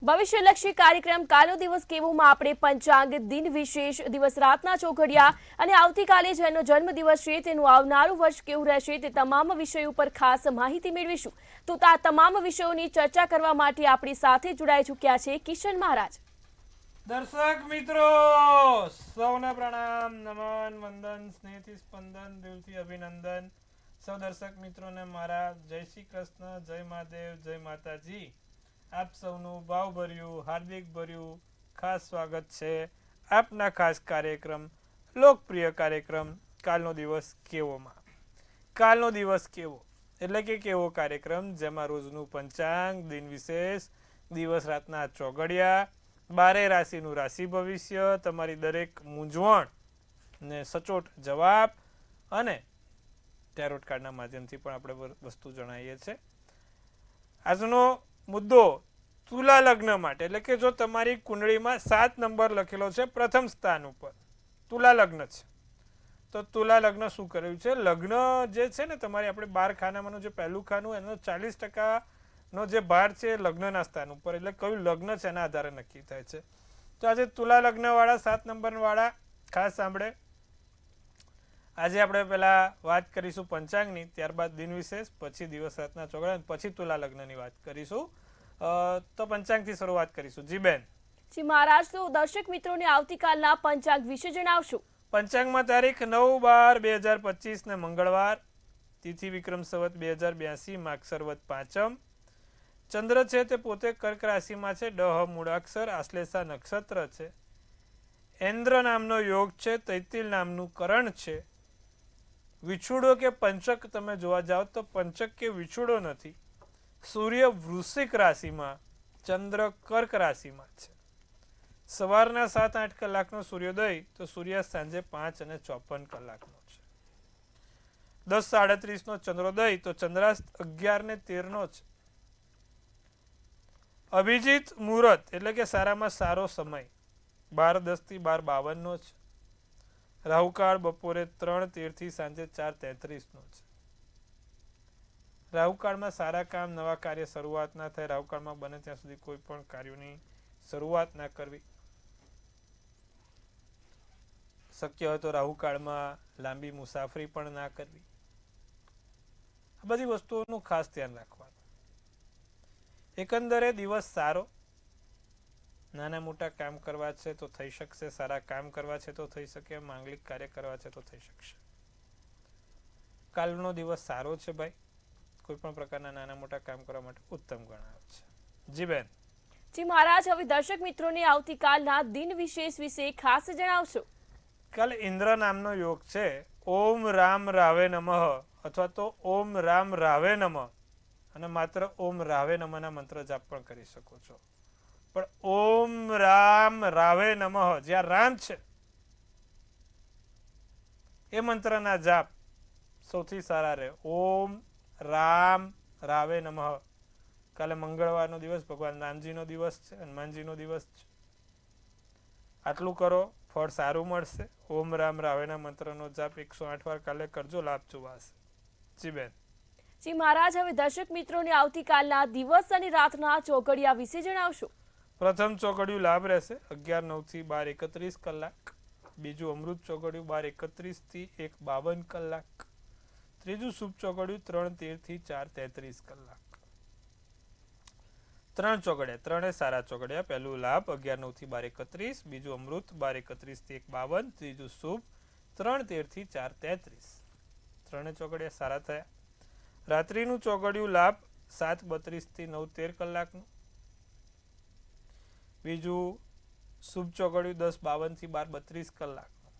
ભવિષ્યલક્ષી કાર્યક્રમ કાલનો દિવસ કેવોમાં આપણે પંચાંગ દિન વિશેષ દિવસ રાતના ચોઘડિયા અને આવતીકાલે જેનો જન્મદિવસ છે તેનું આવનારું વર્ષ કેવું રહેશે તે તમામ વિષયો ઉપર ખાસ માહિતી મેળવીશું. તો આ તમામ વિષયોની ચર્ચા કરવા માટે આપણી સાથે જોડાઈ ચૂક્યા છે કિશન મહારાજ. દર્શક મિત્રો સૌને પ્રણામ, નમન, વંદન, સ્નેહથી સ્પંદન, દિલથી અભિનંદન. સૌ દર્શક મિત્રોને મારા જય શ્રી કૃષ્ણ, જય મહાદેવ, જય માતાજી. આપ સૌનું ભાવભર્યું, હાર્દિક ભર્યું ખાસ સ્વાગત છે આપના ખાસ કાર્યક્રમ, લોકપ્રિય કાર્યક્રમ કાલનો દિવસ કેવોમાં. કાલનો દિવસ કેવો એટલે કે કેવો કાર્યક્રમ જેમાં રોજનું પંચાંગ, દિન વિશેષ, દિવસ રાતના ચોઘડિયા, 12 રાશિનું રાશિ ભવિષ્ય, તમારી દરેક મૂંઝવણ ને સચોટ જવાબ અને ટેરોટ કાર્ડના માધ્યમથી પણ આપણે વસ્તુ જણાવીએ છીએ. આજનો મુદ્દો તુલા લગ્ન માટે, એટલે કે જો તમારી કુંડળીમાં 7 નંબર લખેલો છે પ્રથમ સ્થાન ઉપર, તુલા લગ્ન છે, તો તુલા લગ્ન શું કર્યું છે? લગ્ન જે છે ને તમારી આપણે 12 ખાનામાંનું જે પહેલું ખાનું એનો 40% નો જે ભાર છે લગ્નના સ્થાન ઉપર, એટલે કયું લગ્ન છે એના આધારે નક્કી થાય છે. તો આજે તુલા લગ્નવાળા 7 નંબરવાળા ખાસ સાંભળે. આજે આપણે પહેલા વાત કરીશું પંચાંગની, ત્યારબાદ દિન વિશેષ, પછી દિવસ રાતના ચોઘડિયા, પછી તુલા લગ્નની વાત કરીશું. તો પંચાંગથી શરૂઆત કરીશું. જી બેન. જી મહારાજ, તો દર્શક મિત્રોને આવતીકાલના પંચાંગ વિશે જણાવશો. પંચાંગમાં તારીખ 9/12/2025 ને મંગળવાર, તિથિ વિક્રમ સંવત 2082, માગસર વદ પાંચમ. ચંદ્ર છે તે પોતે કર્ક રાશિમાં છે, ડહ મૂળાક્ષર, આશ્લેષા નક્ષત્ર છે. ઇન્દ્ર નામનો યોગ છે, તૈતિલ નામનું કરણ છે. વિછુડો કે પંચક તમે જોવા જાઓ તો પંચક કે વિછુડો નથી. સૂર્ય વૃશ્ચિક રાશિમાં, ચંદ્ર કર્ક રાશિમાં છે. સવારના 7-8 કલાકનો સૂર્યોદય, તો સૂર્યાસ્ત સાંજે 5:54 કલાકનો છે. 10:37 નો ચંદ્રોદય, તો ચંદ્રાસ્ત 11:13 નો છે. અભિજીત મુહૂર્ત એટલે કે સારામાં સારો સમય 12:10 થી 12:52 નો છે. રાહુકાળ બપોરે 3:13 થી સાંજે 4:33 નો છે. રાહુકાળમાં સારા કામ, નવા કાર્ય શરૂઆત ના થાય. રાહુકાળમાં બને ત્યાં સુધી કોઈ પણ કાર્યોની શરૂઆત ના કરવી. શક્ય હોય તો રાહુકાળમાં લાંબી મુસાફરી પણ ના કરવી. આ બધી વસ્તુઓનું ખાસ ધ્યાન રાખવાનું. એકંદરે દિવસ સારો, નાના મોટા કામ કરવા છે તો થઈ શકશે, સારા કામ કરવા છે તો થઈ શકે, માંગલિક કાર્ય કરવા છે તો થઈ શકશે. કાલનો દિવસ સારો છે ભાઈ, કોઈ પણ પ્રકારના નાના મોટા કામ કરવા માટે ઉત્તમ ગણાય છે. જી બેન. જી મહારાજ, હવે દર્શક મિત્રોને આવતીકાલના દિન વિશેષ વિશે ખાસ જણાવશો. કાલે ઇન્દ્ર નામનો યોગ છે. ઓમ રામ રાવે નમઃ અથવા તો ઓમ રામ રાવે નમઃ, અને માત્ર ઓમ રાવે નમઃના મંત્ર જાપ પણ કરી શકો છો. પણ ઓમ રામ રાવે નમઃ, જ્યાં રામ છે એ મંત્રના જાપ સૌથી સારા રહે. ઓમ રામ રાવે નમઃ. કાલે મંગળવારનો દિવસ, ભગવાન રામજીનો દિવસ છે, હનુમાનજીનો દિવસ છે. આટલું કરો, ફળ સારું મળશે. ઓમ રામ રાવેના મંત્રનો જાપ 108 વાર કાલે કરજો, લાભ જોવાશે. જી બેન. જી મહારાજ, હવે દર્શક મિત્રોને આવતીકાલના દિવસ અને રાતના ચોઘડિયા વિશે જણાવશો. પ્રથમ ચોઘડિયું લાભ રહેશે 11:09 થી 12:31 કલાક. બીજું અમૃત ચોઘડિયું 12:31 થી 1:52 કલાક. ત્રીજું શુભ ચોઘડિયું 3:13 થી 4:33 કલાક. 3 ચોઘડિયા, 3 સારા ચોઘડિયા. પહેલું લાભ 11:09 થી 12:31, બીજું અમૃત 12:31 થી 1:52, ત્રીજું શુભ 3:13 થી 4:33. 3 ચોઘડિયા સારા થયા. રાત્રિનું ચોઘડિયું લાભ 7:32 થી 9:13 કલાકનું. બીજું શુભ ચોઘડિયું 10:52 થી 12:32 કલાકનું.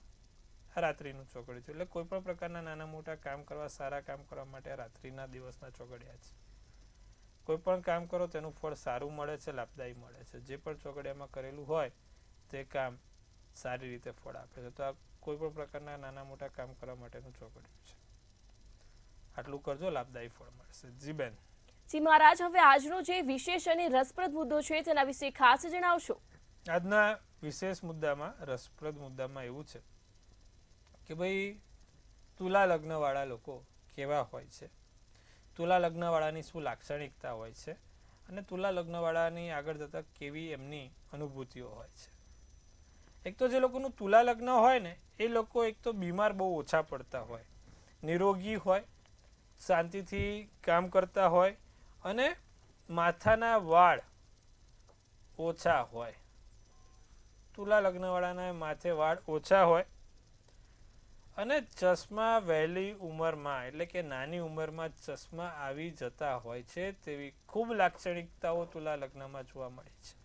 આ રાત્રિનું ચોઘડિયું છે. એટલે કોઈ પણ પ્રકારના નાના મોટા કામ કરવા, સારા કામ કરવા માટે આ રાત્રિના દિવસના ચોઘડિયા છે. કોઈ પણ કામ કરો તેનું ફળ સારું મળે છે, લાભદાયી મળે છે. જે પણ ચોઘડિયામાં કરેલું હોય તે કામ સારી રીતે ફળ આપે છે. તો આ કોઈ પણ પ્રકારના નાના મોટા કામ કરવા માટેનું ચોઘડિયું છે. આટલું કરજો, લાભદાયી ફળ મળશે. જી બેન. જી મહારાજ, હવે આજનો જે વિશેષ અને રસપ્રદ મુદ્દો છે તેના વિશે ખાસ જણાવશો. આજના વિશેષ મુદ્દામાં, રસપ્રદ મુદ્દામાં એવું છે કે ભાઈ તુલા લગ્નવાળા લોકો કેવા હોય છે, તુલા લગ્નવાળાની શું લાક્ષણિકતા હોય છે, અને તુલા લગ્નવાળાની આગળ જતાં કેવી એમની અનુભૂતિઓ હોય છે. એક તો જે લોકોનું તુલા લગ્ન હોય ને એ લોકો એક તો બીમાર બહુ ઓછા પડતા હોય, નિરોગી હોય, શાંતિથી કામ કરતા હોય અને માથાના વાળ ઓછા હોય. તુલા લગ્નવાળાના માથે વાળ ઓછા હોય અને ચશ્મા વહેલી ઉંમરમાં એટલે કે નાની ઉંમરમાં ચશ્મા આવી જતા હોય છે તેવી ખૂબ લાક્ષણિકતાઓ તુલા લગ્નમાં જોવા મળે છે.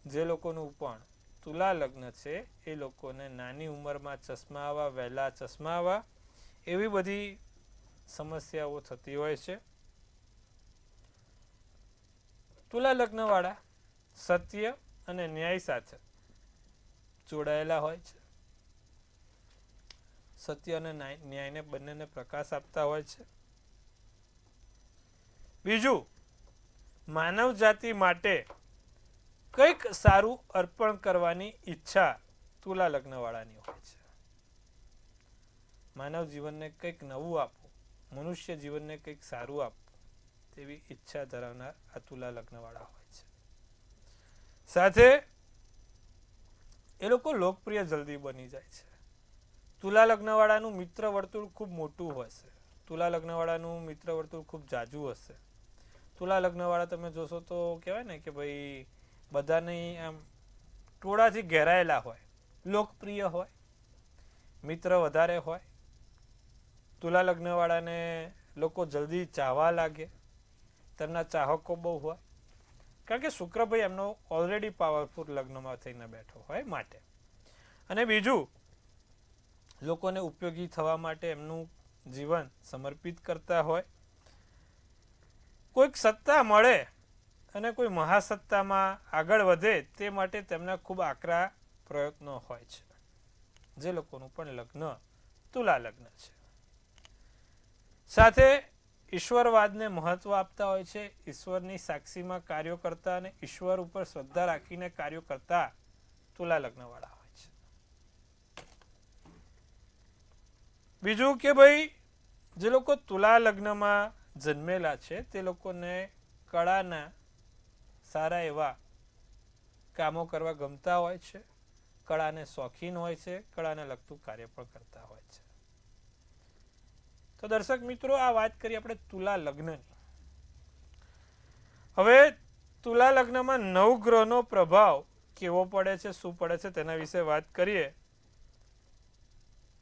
જે લોકોનું પણ તુલા લગ્ન છે એ લોકોને નાની ઉંમરમાં ચશ્મા આવવા, વહેલા ચશ્મા આવવા એવી બધી સમસ્યાઓ થતી હોય છે. તુલા લગ્નવાળા સત્ય અને ન્યાય સાથે જોડાયેલા હોય છે. સત્ય અને ન્યાયને બંનેને પ્રકાશ આપતા હોય છે. બીજું, માનવ જાતિ માટે કંઈક સારું અર્પણ કરવાની ઈચ્છા તુલા લગ્નવાળાની હોય છે. માનવ જીવનને કંઈક નવું આપવું, મનુષ્ય જીવનને કંઈક સારું આપવું તેવી ઈચ્છા ધરાવનાર આ તુલા લગ્નવાળા હોય છે. સાથે એ લોકો લોકપ્રિય જલ્દી બની જાય છે. તુલા લગ્નવાળાનું મિત્ર વર્તુળ ખૂબ મોટું હશે. તુલા લગ્નવાળાનું મિત્ર વર્તુળ ખૂબ જાજુ હશે. તુલા લગ્નવાળા તમે જોશો તો કહેવાય ને કે ભાઈ બધાની આમ ટોળાથી ઘેરાયેલા હોય, લોકપ્રિય હોય, મિત્ર વધારે હોય. તુલા લગ્નવાળાને લોકો જલ્દી ચાહવા લાગે, તેમના ચાહકો બહુ હોય, કારણ કે શુક્રભાઈ એમનો ઓલરેડી પાવરફુલ લગ્નમાં થઈને બેઠો હોય માટે. અને બીજું, લોકોને ઉપયોગી થવા માટે એમનું જીવન સમર્પિત કરતા હોય. કોઈક સત્તા મળે અને કોઈ મહાસત્તામાં આગળ વધે તે માટે તેમના ખૂબ આકરા પ્રયત્નો હોય છે. જે લોકોનું પણ લગ્ન તુલા લગ્ન છે. સાથે ઈશ્વરવાદને મહત્વ આપતા હોય છે. ઈશ્વરની સાક્ષીમાં કાર્યો કરતા અને ઈશ્વર ઉપર શ્રદ્ધા રાખીને કાર્યો કરતા તુલા લગ્નવાળા હોય છે. બીજું કે ભાઈ જે લોકો તુલા લગ્નમાં જન્મેલા છે તે લોકોને કળાના સારા એવા કામો કરવા ગમતા હોય છે. કળાને શોખીન હોય છે. કળાને લગતું કાર્ય પણ કરતા હોય છે. તો દર્શક મિત્રો, આ વાત કરી આપણે તુલા લગ્નની. હવે તુલા લગ્નમાં નવગ્રહનો પ્રભાવ કેવો પડે છે, શું પડે છે તેના વિશે વાત કરીએ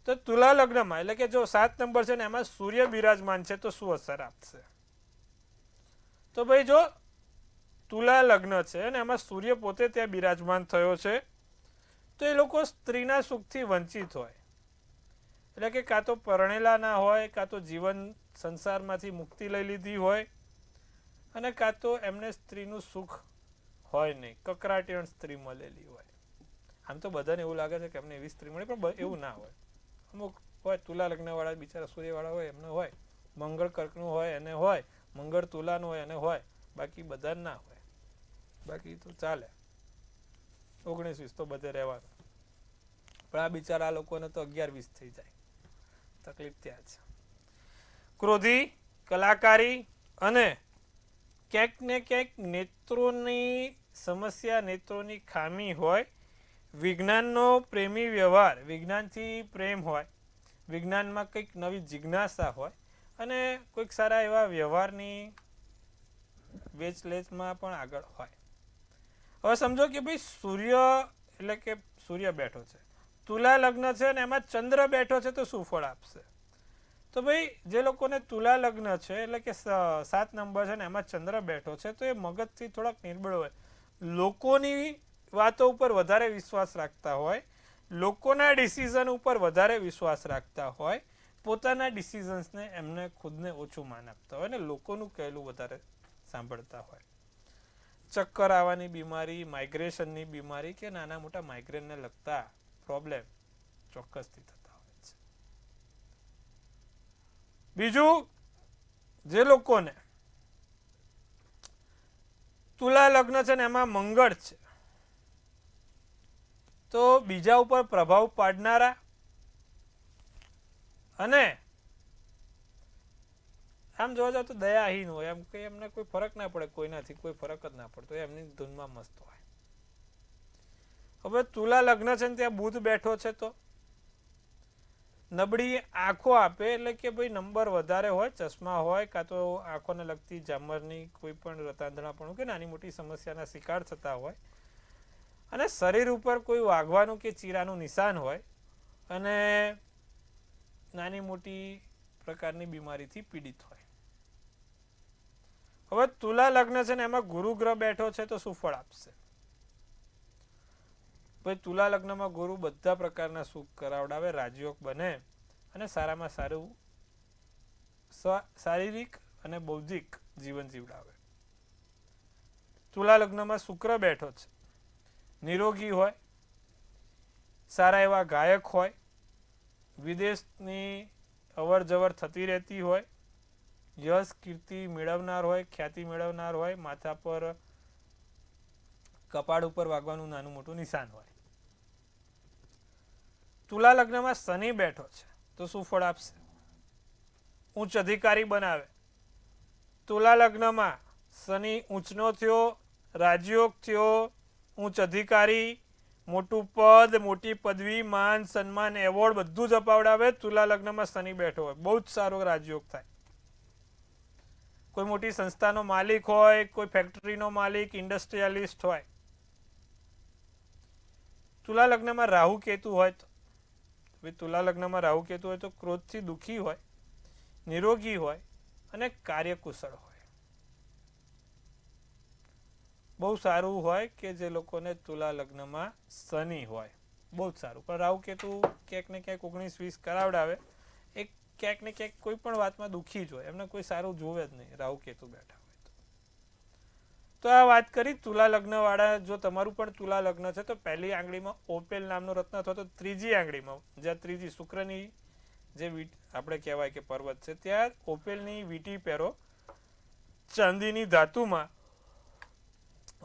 તો તુલા લગ્નમાં એટલે કે જો 7 નંબર છે ને એમાં સૂર્ય બિરાજમાન છે તો શું અસર આપશે? તો ભાઈ જો તુલા લગ્ન છે અને એમાં સૂર્ય પોતે ત્યાં બિરાજમાન થયો છે તો એ લોકો સ્ત્રીના સુખથી વંચિત હોય. એટલે કે કાં તો પરણેલા ના હોય, કાં તો જીવન સંસારમાંથી મુક્તિ લઈ લીધી હોય અને કાં તો એમને સ્ત્રીનું સુખ હોય નહીં, કકરાટીણ સ્ત્રી મળેલી હોય. આમ તો બધાને એવું લાગે છે કે એમને એવી સ્ત્રી મળી, પણ એવું ના હોય. અમુક હોય તુલા લગ્નવાળા બિચારા સૂર્યવાળા હોય એમને હોય, મંગળ કર્કનું હોય એને હોય, મંગળ તુલાનું હોય એને હોય, બાકી બધા ના હોય. બાકી તો ચાલે, 19-20 તો બધે રહેવાનું. પણ આ બિચારા આ લોકોને તો 11-20 થઈ જાય. તકલીફ ત્યાં છે. ક્રોધી, કલાકારી અને ક્યાંક ને ક્યાંક નેત્રોની સમસ્યા, નેત્રોની ખામી હોય. વિજ્ઞાનનો પ્રેમી વ્યવહાર, વિજ્ઞાનથી પ્રેમ હોય, વિજ્ઞાનમાં કંઈક નવી જિજ્ઞાસા હોય અને કોઈક સારા એવા વ્યવહારની વેચલેચમાં પણ આગળ હોય. હવે સમજો કે ભાઈ સૂર્ય એટલે કે સૂર્ય બેઠો છે, તુલા લગ્ન છે ને એમાં ચંદ્ર બેઠો છે તો શું ફળ આપશે? તો ભાઈ જે લોકોને તુલા લગ્ન છે એટલે કે 7 નંબર છે ને એમાં ચંદ્ર બેઠો છે તો એ મગજથી થોડાક નિર્બળ હોય, લોકોની વાતો ઉપર વધારે વિશ્વાસ રાખતા હોય, લોકોના ડિસિઝન ઉપર વધારે વિશ્વાસ રાખતા હોય, પોતાના ડિસિઝન્સને એમને ખુદને ઓછું માન આપતા હોય અને લોકોનું કહેલું વધારે સાંભળતા હોય. ચક્કર આવવાની બીમારી, માઇગ્રેશનની બીમારી કે નાના મોટા માઇગ્રેનને લગતા પ્રોબ્લેમ ચોક્કસથી થતા હોય છે. બીજું, જે લોકોને તુલા લગ્ન છે ને એમાં મંગળ છે તો બીજા ઉપર પ્રભાવ પાડનારા અને આમ જોવા જાવ તો દયાહીન હોય, એમ કે એમને કોઈ ફરક ના પડે, કોઈનાથી કોઈ ફરક જ ના પડતો, એમની ધૂનમાં મસ્ત હોય. હવે તુલા લગ્ન છે ને ત્યાં બુધ બેઠો છે તો નબળી આંખો આપે, એટલે કે ભાઈ નંબર વધારે હોય, ચશ્મા હોય, કાં તો આંખોને લગતી જામરની કોઈ પણ રતાંધણાપણું કે નાની મોટી સમસ્યાના શિકાર થતા હોય, અને શરીર ઉપર કોઈ વાગવાનું કે ચીરાનું નિશાન હોય, અને નાની મોટી પ્રકારની બીમારીથી પીડિત હોય. હવે તુલા લગ્ન છે ને એમાં ગુરુ ગ્રહ બેઠો છે તો શું ફળ આપશે? ભાઈ તુલા લગ્નમાં ગુરુ બધા પ્રકારના સુખ કરાવડાવે, રાજયોગ બને અને સારામાં સારું શારીરિક અને બૌદ્ધિક જીવન જીવડાવે. તુલા લગ્નમાં શુક્ર બેઠો છે, નિરોગી હોય, સારા એવા ગાયક હોય, વિદેશની અવર જવર થતી રહેતી હોય, યશ કીર્તિ મેળવનાર હોય, ખ્યાતિ મેળવનાર હોય, માથા પર કપાળ ઉપર વાગવાનું નાનું મોટું નિશાન હોય. તુલા લગ્નમાં શનિ બેઠો છે તો શું ફળ આપશે? ઉચ્ચ અધિકારી બનાવે. તુલા લગ્નમાં શનિ ઉચ્ચનો થયો, રાજયોગ થયો, ઉચ્ચ અધિકારી, મોટું પદ, મોટી પદવી, માન સન્માન, એવોર્ડ બધું જ અપાવડાવે. તુલા લગ્નમાં શનિ બેઠો હોય, બહુ જ સારો રાજયોગ થાય. કોઈ મોટી સંસ્થાનો માલિક હોય, કોઈ ફેક્ટરીનો માલિક, ઇન્ડસ્ટ્રીયાલિસ્ટ હોય. તુલા લગ્નમાં રાહુ કેતુ હોય તો તુલા લગ્નમાં રાહુ કેતુ હોય તો ક્રોધથી દુઃખી હોય, નિરોગી હોય અને કાર્યકુશળ હોય. બહુ સારું હોય કે જે લોકોને તુલા લગ્નમાં શનિ હોય, બહુ જ સારું. પણ રાહુ કેતુ ક્યાંક ને ક્યાંક 19-20 કરાવડાવે, એક ક્યાંક ને ક્યાંક કોઈ પણ વાતમાં દુઃખી જ હોય, એમને કોઈ સારું જોવે જ નહીં રાહુ કેતુ બેઠા હોય તો આ વાત કરી તુલા લગ્ન વાળા. જો તમારું પણ તુલા લગ્ન છે તો પહેલી આંગળીમાં ઓપેલ નામનો રત્ન અથવા તો ત્રીજી આંગળીમાં, જ્યાં ત્રીજી શુક્રની જે આપણે કહેવાય કે પર્વત છે, ત્યાં ઓપેલની વીંટી પહેરો. ચાંદીની ધાતુમાં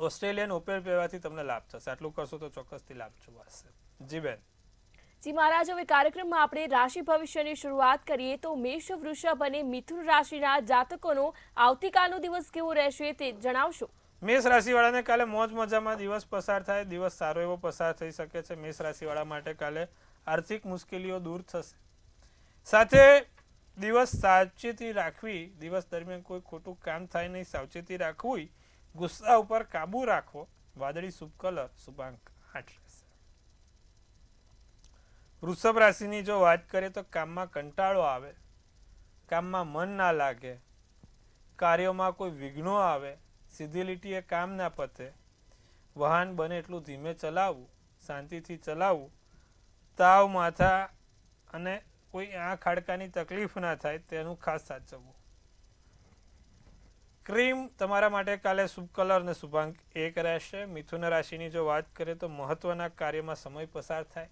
ઓસ્ટ્રેલિયન ઓપેલ પહેરવાથી તમને લાભ થશે. આટલું કરશો તો ચોક્કસથી લાભ જોવાશે. જી બેન. જી મહારાજ, હવે કાર્યક્રમમાં આપણે રાશિ ભવિષ્યની શરૂઆત કરીએ તો મેષ, વૃષભ અને મિથુન રાશિના જાતકોનો આવતીકાલનો દિવસ કેવો રહેશે તે જણાવશો? મેષ રાશિવાળાને કાલે મોજ મજામાં દિવસ પસાર થાય, દિવસ સારો એવો પસાર થઈ શકે છે. મેષ રાશિવાળા માટે કાલે આર્થિક મુશ્કેલીઓ દૂર થશે. સાથે દિવસ સાવચેતી રાખવી, દિવસ દરમિયાન કોઈ ખોટું કામ થાય નહીં, સાવચેતી રાખવી, ગુસ્સા ઉપર કાબુ રાખવો. વાદળી શુભ કલર, શુભાંક 8 રહેશે. વૃષભ રાશિની જો વાત કરીએ તો કામમાં કંટાળો આવે, કામમાં મન ના લાગે, કાર્યોમાં કોઈ વિઘ્નો આવે, સીધી લીટીએ કામ ના પતે, વાહન બને એટલું ધીમે ચલાવવું, શાંતિથી ચલાવવું, તાવ, માથા અને કોઈ આંખ હાડકાની તકલીફ ના થાય તેનું ખાસ સાચવવું. ક્રીમ તમારા માટે કાલે શુભ કલર અને શુભાંક 1 રહેશે. મિથુન રાશિની જો વાત કરીએ તો મહત્વના કાર્યમાં સમય પસાર થાય,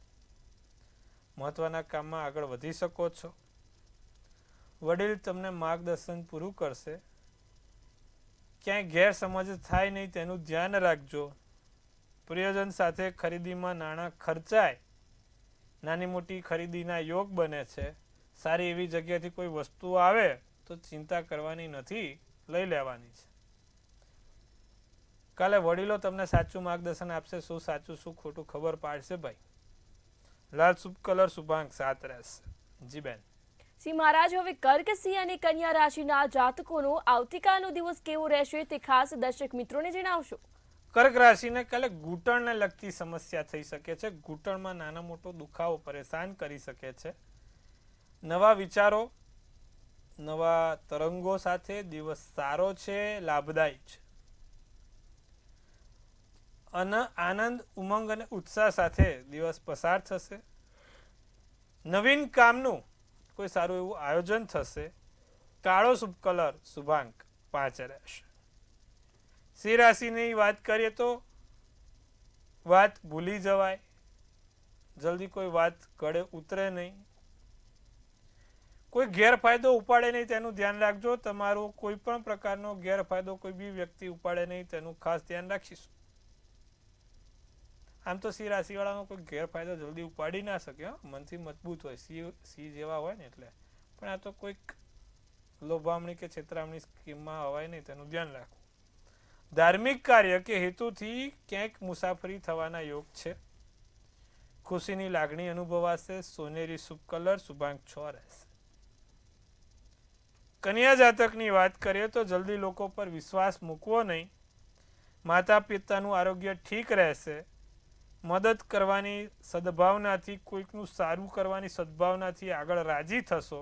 મહત્વના કામમાં આગળ વધી શકો છો. વડીલ તમને માર્ગદર્શન પૂરું કરશે. ક્યાંય ગેરસમજ થાય નહીં તેનું ધ્યાન રાખજો. પ્રિયજન સાથે ખરીદીમાં નાણાં ખર્ચાય, નાની મોટી ખરીદીના યોગ બને છે. સારી એવી જગ્યાથી કોઈ વસ્તુ આવે તો ચિંતા કરવાની નથી, લઈ લેવાની છે. કાલે વડીલો તમને સાચું માર્ગદર્શન આપશે, શું સાચું શું ખોટું ખબર પાડશે ભાઈ. લાલ શુભ કલર, શુભાંક 7 રહેશે. જી બેન. શ્રી મહારાજ, હવે કર્ક, સિંહ અને કન્યા રાશિના જાતકોનો આવતીકાલનો દિવસ કેવો રહેશે તે ખાસ દર્શક મિત્રોને જણાવશો? કર્ક રાશિને કાલે ઘૂંટણને લગતી સમસ્યા થઈ શકે છે. ઘૂંટણમાં નાનો મોટો દુખાવો પરેશાન કરી શકે છે. નવા વિચારો, નવા તરંગો સાથે દિવસ સારો છે, લાભદાયી છે. આનંદ, ઉમંગ અને ઉત્સાહ સાથે દિવસ પસાર થશે. નવીન કામનું કોઈ સારું એવું આયોજન થશે. કાળો શુભ કલર, શુભાંક 5 રહેશે. સિંહ રાશિની વાત કરીએ તો વાત ભૂલી જવાય, જલ્દી કોઈ વાત ગળે ઉતરે નહીં, કોઈ ગેરફાયદો ઉપાડે નહીં તેનું ધ્યાન રાખજો. તમારો કોઈ પણ પ્રકારનો ગેરફાયદો કોઈ બી વ્યક્તિ ઉપાડે નહીં તેનું ખાસ ધ્યાન રાખીશું. આમ તો સિંહ રાશિવાળાનો કોઈ ગેરફાયદો જલ્દી ઉપાડી ના શકે, મનથી મજબૂત હોય, સિંહ જેવા હોય ને એટલે. પણ આ તો કોઈક લોભામણી કે છેતરામણી સ્કીમમાં હવાય નહીં, તેનું ધ્યાન રાખવું. ધાર્મિક કાર્ય કે હેતુથી ક્યાંક મુસાફરી થવાના યોગ છે. ખુશીની લાગણી અનુભવાશે. સોનેરી શુભ કલર શુભાંક 6 રહેશે. કન્યા જાતકની વાત કરીએ તો જલ્દી લોકો પર વિશ્વાસ મૂકવો નહીં. માતા પિતાનું આરોગ્ય ઠીક રહેશે. મદદ કરવાની સદભાવનાથી, કોઈકનું સારું કરવાની સદભાવનાથી આગળ રાજી થશો.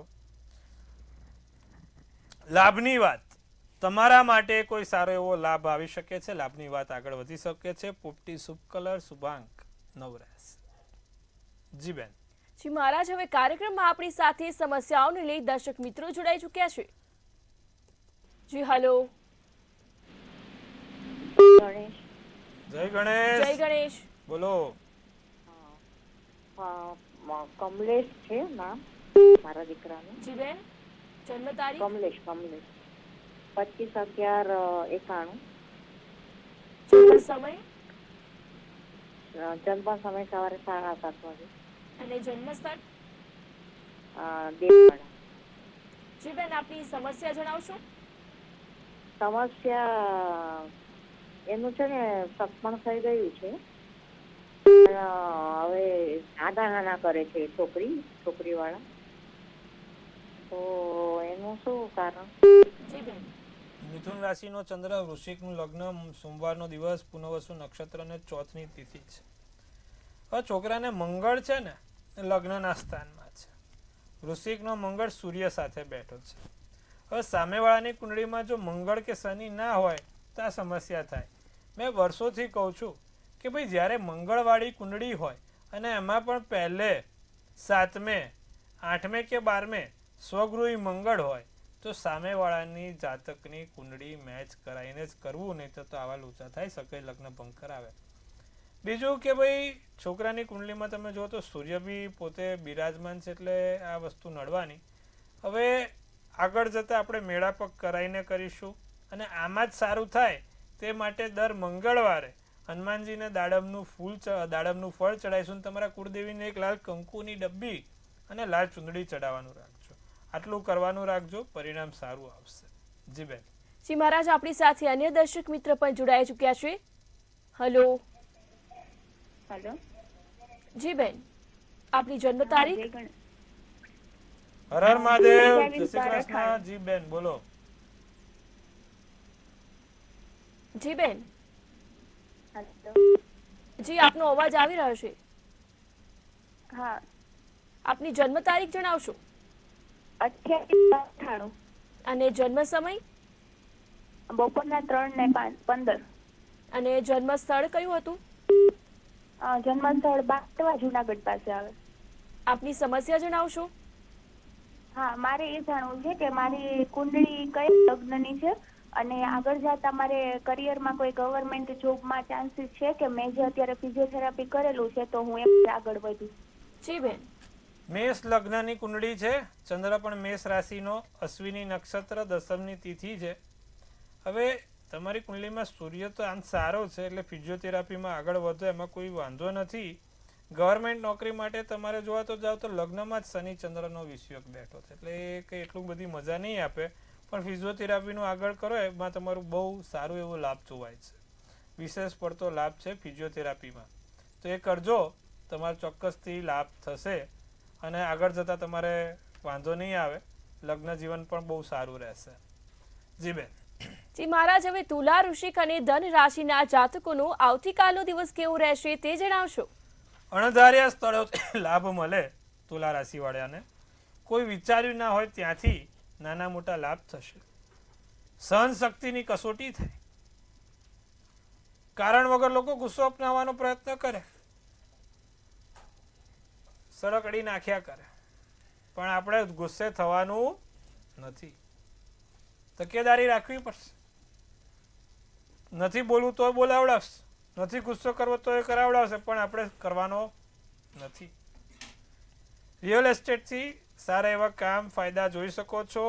લાભની વાત, તમારા માટે કોઈ સારો એવો લાભ આવી શકે છે. લાભની વાત આગળ વધી શકે છે. પોપટી શુભ કલર શુભાંક 9 રહેશે. જી બેન. જી મહારાજ, હવે કાર્યક્રમમાં આપણી સાથે સમસ્યાઓને લઈ દર્શક મિત્રો જોડાઈ ચૂક્યા છે. જી હલો. ગણેશ. જય ગણેશ. જય ગણેશ. બોલો. કમલેશ છે નામ મારા દીકરાનું. જી બેન, જન્મ તારીખ? કમલેશ 25/11/91. જન્મ સમય? જન્મ સમય સવારે 7:30 વાગે. અને જન્મ સ્થળ? દેવવાડા. જી બેન, આપની સમસ્યા જણાવશો? સમસ્યા એનું છે ને સક્ષમણ થઈ ગયું છે. હવે નાના કરે છે છોકરીવાળા. તો એનું શું કારણ? જી બેન. મિથુન રાશિનો ચંદ્ર, વૃશ્ચિકનું લગ્ન, સોમવારનો દિવસ, પુનર્વસુ નક્ષત્ર અને ચોથની તિથિ છે. હવે છોકરાને મંગળ છે ને લગ્નના સ્થાનમાં છે. વૃશ્ચિકનો મંગળ સૂર્ય સાથે બેઠો છે. હવે સામેવાળાની કુંડળીમાં જો મંગળ કે શનિ ના હોય તો આ સમસ્યા થાય. મેં વર્ષોથી કહું છું કે ભાઈ જ્યારે મંગળવાળી કુંડળી હોય અને એમાં પણ પહેલે 7મે 8મે કે 12મે સ્વગૃહી મંગળ હોય તો સામેવાળાની જાતકની કુંડળી મેચ કરાવીને જ કરવું, નહીં તો આવા લોચા થાય શકે, લગ્ન ભંગ કરાવે. બીજું કે ભાઈ છોકરાની કુંડલીમાં તમે જુઓ તો સૂર્ય બી પોતે બિરાજમાન છે, એટલે આ વસ્તુ નડવાની. હવે આગળ જતાં આપણે મેળાપક કરાવીને કરીશું. અને આમાં જ સારું થાય તે માટે દર મંગળવારે હનુમાનજીને દાડમનું ફળ ચડાવીશું. તમારા કુળદેવીને એક લાલ કંકુની ડબ્બી અને લાલ ચુંદડી ચડાવવાનું રાખજો. આટલું કરવાનું રાખજો, પરિણામ સારું આવશે. જી બેન. જી મહારાજ, આપણી સાથે અન્ય દર્શક મિત્ર પણ જોડાઈ ચૂક્યા છે. હલો. હેલો. જી બેન, આપની જન્મ તારીખ? હર હર મહાદેવ. જય શ્રી કૃષ્ણ. જી બેન બોલો. જી બેન. હેલો. જી, આપનો અવાજ આવી રહ્યો છે. હા. આપની જન્મ તારીખ જણાવશો? 28/98. અને જન્મ સમય? બપોરના 3:15. અને જન્મ સ્થળ કયું હતું? જન્મ સ્થળ બાટવા, જુનાગઢ પાસે આવે. આપની સમસ્યા જણાવશો? હા, મારે એ જાણવું છે કે મારી કુંડળી કઈ લગ્નની છે અને આગળ જતા મારે કરિયરમાં કોઈ ગવર્મેન્ટ જોબમાં ચાન્સીસ છે કે? મેં જે અત્યારે ફિઝિયોથેરાપી કરેલું છે તો હું એમ આગળ વધું. જી બેન. મેષ લગ્નની કુંડળી છે. ચંદ્ર પણ મેષ રાશિનો, અશ્વિની નક્ષત્ર, દસમની તિથિ છે. હવે તમારી કુંડલીમાં સૂર્ય તો આમ સારો છે, એટલે ફિઝિયોથેરાપીમાં આગળ વધો, એમાં કોઈ વાંધો નથી. ગવર્મેન્ટ નોકરી માટે તમારે જોવા તો જાઓ તો લગ્નમાં જ શનિ ચંદ્રનો વિષયોગ બેઠો છે, એટલે એ કંઈ એટલું બધી મજા નહીં આપે. પણ ફિઝિયોથેરાપીનું આગળ કરો એમાં તમારું બહુ સારું એવો લાભ જોવાય છે. વિશેષ પડતો લાભ છે ફિઝિયોથેરાપીમાં, તો એ કરજો, તમારે ચોક્કસથી લાભ થશે અને આગળ જતાં તમારે વાંધો નહીં આવે. લગ્ન જીવન પણ બહુ સારું રહેશે. જી બેન. જી મહારાજ, હવે તુલા, વૃશ્ચિક અને ધન રાશિના જાતકોનો આવતીકાલનો દિવસ કેવો રહેશે તે જણાવશો? અણધાર્યા સ્થળોથી લાભ મળે. તુલા રાશિવાળાને કોઈ વિચાર્યું ના હોય ત્યાંથી નાના મોટા લાભ થશે. સહન શક્તિની કસોટી થાય. કારણ વગર લોકો ગુસ્સો અપનાવવાનો પ્રયત્ન કરે, સળકડી નાખ્યા કરે, પણ આપણે ગુસ્સે થવાનું નથી. તકેદારી રાખવી પડશે. નથી બોલવું તો બોલાવડાવશે, નથી ગુસ્સો કરવો તો એ કરાવડાવશે, પણ આપણે કરવાનો નથી. રિયલ એસ્ટેટથી સારા એવા કામ ફાયદા જોઈ શકો છો.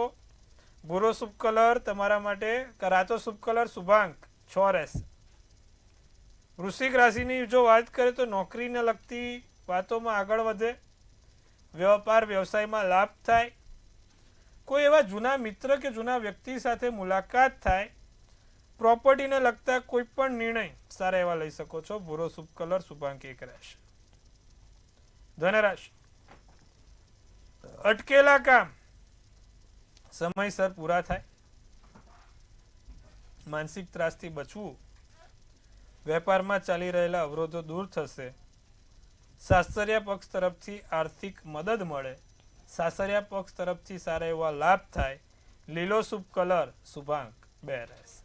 ભૂરો શુભ કલર તમારા માટે, રાતો શુભ કલર શુભાંક 6 રહેશે. વૃશ્ચિક રાશિની જો વાત કરીએ તો નોકરીને લગતી વાતોમાં આગળ વધે, વ્યાપાર વ્યવસાયમાં લાભ થાય. કોઈ એવા જૂના મિત્ર કે જૂના વ્યક્તિ સાથે મુલાકાત થાય, પ્રોપર્ટીને લગતા કોઈ પણ નિર્ણય સારા એવા લઈ શકો છો. ભૂરો શુભ કલર, શુભાંક 1 રહેશે. ધનરાશિ, અટકેલા કામ સમયસર પૂરા થાય. માનસિક ત્રાસથી બચવું. વેપારમાં ચાલી રહેલા અવરોધો દૂર થશે. સાસરિયા પક્ષ તરફથી આર્થિક મદદ મળે. સાસરિયા પક્ષ તરફથી સારા એવા લાભ થાય. લીલો શુભ કલર, શુભાંક 2 રહેશે.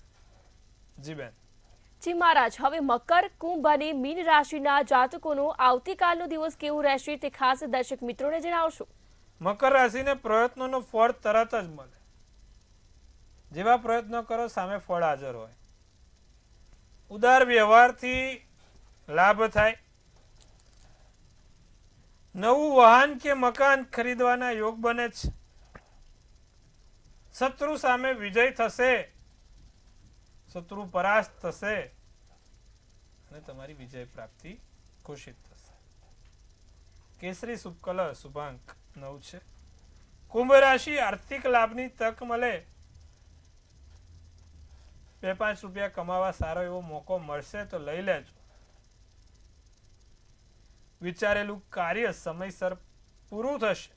જી બેન. જી મહારાજ, હવે મકર, કુંભ અને મીન રાશિના જાતકોનો આવતીકાલનો દિવસ કેવો રહેશે તે ખાસ દર્શક મિત્રોને જણાવશો. મકર રાશિને પ્રયત્નોનો ફળ તરત જ મળે. જેવા પ્રયત્નો કરો સામે ફળ હાજર હોય. ઉદાર વ્યવહારથી લાભ થાય. નવું વાહન કે મકાન ખરીદવાના યોગ બને છે. શત્રુ સામે વિજય થશે. શત્રુ પરાસ્ત થશે અને તમારી વિજય પ્રાપ્તિ ઘોષિત થશે. કેસરી શુભ કલર, શુભાંક 9 છે. કુંભ રાશિ, આર્થિક લાભની તક મળે. 2-5 રૂપિયા કમાવા સારો એવો મોકો મળશે તો લઈ લેજો. વિચારેલું કાર્ય સમયસર પૂરું થશે.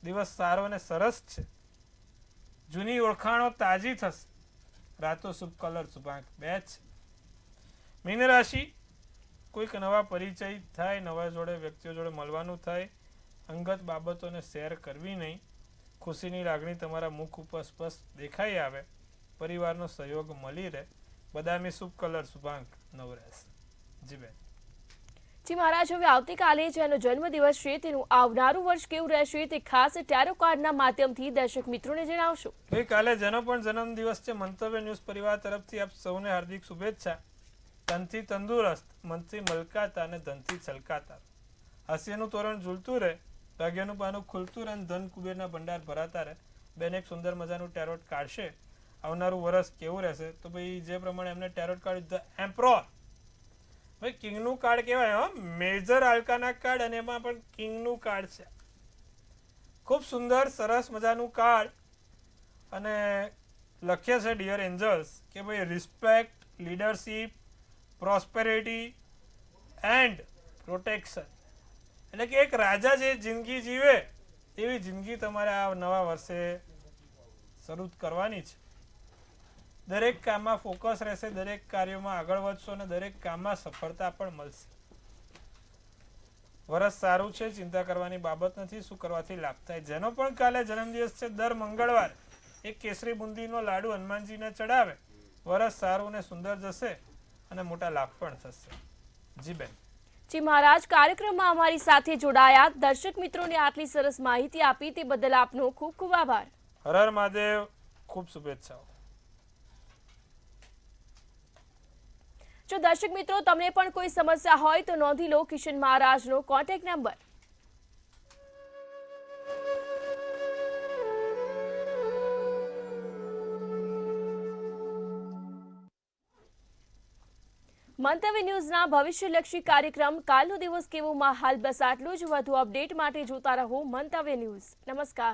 દિવસ સારો અને સરસ છે. જૂની ઓળખાણો તાજી થશે. રાતો શુભ કલર, શુભાંક 2 છે. મીન રાશિ, કોઈક નવા પરિચય થાય, નવા જોડે વ્યક્તિઓ જોડે મળવાનું થાય. અંગત બાબતોને શેર કરવી નહીં. ખુશીની લાગણી તમારા મુખ ઉપર સ્પષ્ટ દેખાઈ આવે. પરિવારનો સહયોગ મળી રહે. બદામી શુભ કલર, શુભાંક 9 રહેશે. જી બેન. જી મહારાજ, હવે આવતીકાલે જેનો જન્મદિવસ છે તેનું આવનારું વર્ષ કેવું રહેશે તે ખાસ ટેરો કાર્ડના માધ્યમથી દર્શક મિત્રોને જણાવશો. ગઈકાલે જેનો પણ જન્મદિવસ છે, મંતવ્ય ન્યૂઝ પરિવાર તરફથી આપ સૌને હાર્દિક શુભેચ્છા. તનથી તંદુરસ્ત, મનથી મલકાતા અને ધનથી છલકાતા. હાસ્યનું તોરણ ઝૂલતું રહે, ભાગ્યનું પાનું ખુલતું રહે અને ધન કુબેરના ભંડાર ભરાતા રહે. બેન એક સુંદર મજાનું ટેરોટ કાઢશે. આવનારું વર્ષ કેવું રહેશે તો ભાઈ જે પ્રમાણે એમને ટેરોટ કાર્ડ ધ એમ્પ્રોર, ભાઈ કિંગનું કાર્ડ કહેવાય. મેજર આલ્કાના કાર્ડ અને એમાં પણ કિંગનું કાર્ડ છે. ખૂબ સુંદર સરસ મજાનું કાર્ડ અને લખ્ય છે ડિયર એન્જલ્સ કે ભાઈ respect, leadership, prosperity and protection. એટલે કે એક રાજા જે જિંદગી જીવે એવી જિંદગી તમારે આ નવા વર્ષે શરૂ કરવાની છે. દરેક કામમાં ફોકસ રહેશે. દરેક કાર્યોમાં આગળ વધશો અને દરેક કામમાં સફળતા પણ મળશે. વર્ષ સારું છે, ચિંતા કરવાની બાબત નથી. શું કરવાથી લાભ થાય. જેનો પણ કાલે જન્મદિવસ છે, દર મંગળવારે એક કેસરી બુંદીનો લાડુ હનુમાનજીને ચડાવે. વર્ષ સારું અને સુંદર જશે અને મોટા લાભ પણ થશે. જી બેન. જી મહારાજ, કાર્યક્રમમાં અમારી સાથે જોડાયા દર્શક મિત્રોને આટલી સરસ માહિતી આપી તે બદલ આપનો ખૂબ ખૂબ આભાર. હર હર મહાદેવ. ખૂબ શુભેચ્છાઓ. જો દર્શક મિત્રો તમને પણ કોઈ સમસ્યા હોય તો નોંધી લો કિશન મહારાજનો કોન્ટેક્ટ નંબર. મંતવ્ય ન્યૂઝના ભવિષ્યલક્ષી કાર્યક્રમ કાલનો દિવસ કેવો હાલ બસ આટલું જ. વધુ અપડેટ માટે જોતા રહો મંતવ્ય ન્યૂઝ. નમસ્કાર.